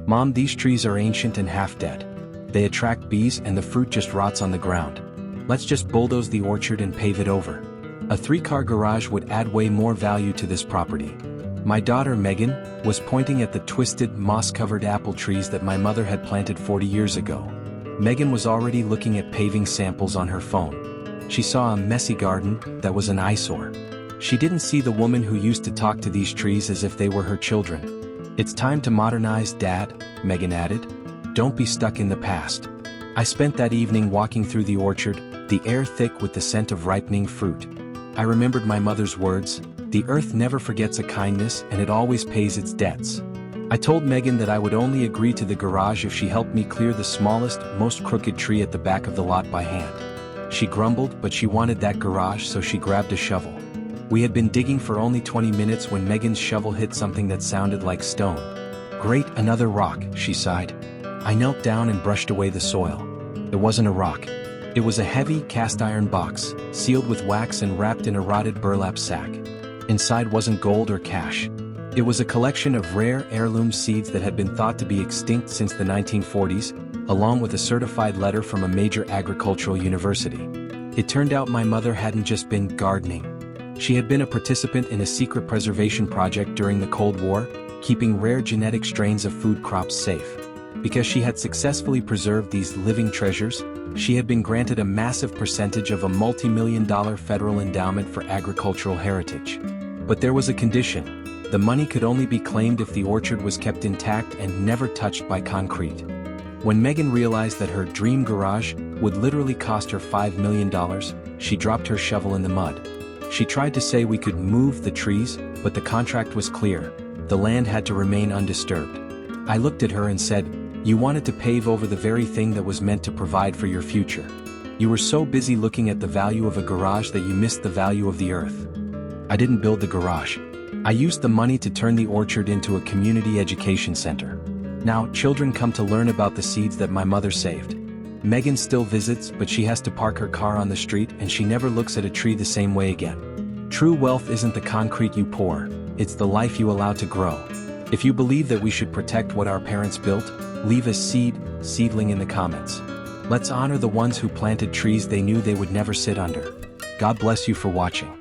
"Mom, these trees are ancient and half dead. They attract bees and the fruit just rots on the ground. Let's just bulldoze the orchard and pave it over. A 3-car garage would add way more value to this property." My daughter Megan was pointing at the twisted, moss-covered apple trees that my mother had planted 40 years ago. Megan was already looking at paving samples on her phone. She saw a messy garden that was an eyesore. She didn't see the woman who used to talk to these trees as if they were her children. "It's time to modernize, Dad," Megan added. "Don't be stuck in the past." I spent that evening walking through the orchard, the air thick with the scent of ripening fruit. I remembered my mother's words, "The earth never forgets a kindness and it always pays its debts." I told Megan that I would only agree to the garage if she helped me clear the smallest, most crooked tree at the back of the lot by hand. She grumbled, but she wanted that garage, so she grabbed a shovel. We had been digging for only 20 minutes when Megan's shovel hit something that sounded like stone. "Great, another rock," she sighed. I knelt down and brushed away the soil. It wasn't a rock. It was a heavy, cast-iron box, sealed with wax and wrapped in a rotted burlap sack. Inside wasn't gold or cash. It was a collection of rare heirloom seeds that had been thought to be extinct since the 1940s, along with a certified letter from a major agricultural university. It turned out my mother hadn't just been gardening. She had been a participant in a secret preservation project during the Cold War, keeping rare genetic strains of food crops safe. Because she had successfully preserved these living treasures, she had been granted a massive percentage of a multi-million-dollar federal endowment for agricultural heritage. But there was a condition. The money could only be claimed if the orchard was kept intact and never touched by concrete. When Megan realized that her dream garage would literally cost her $5 million, she dropped her shovel in the mud. She tried to say we could move the trees, but the contract was clear. The land had to remain undisturbed. I looked at her and said, "You wanted to pave over the very thing that was meant to provide for your future. You were so busy looking at the value of a garage that you missed the value of the earth." I didn't build the garage. I used the money to turn the orchard into a community education center. Now, children come to learn about the seeds that my mother saved. Megan still visits, but she has to park her car on the street and she never looks at a tree the same way again. True wealth isn't the concrete you pour, it's the life you allow to grow. If you believe that we should protect what our parents built, leave a seedling in the comments. Let's honor the ones who planted trees they knew they would never sit under. God bless you for watching.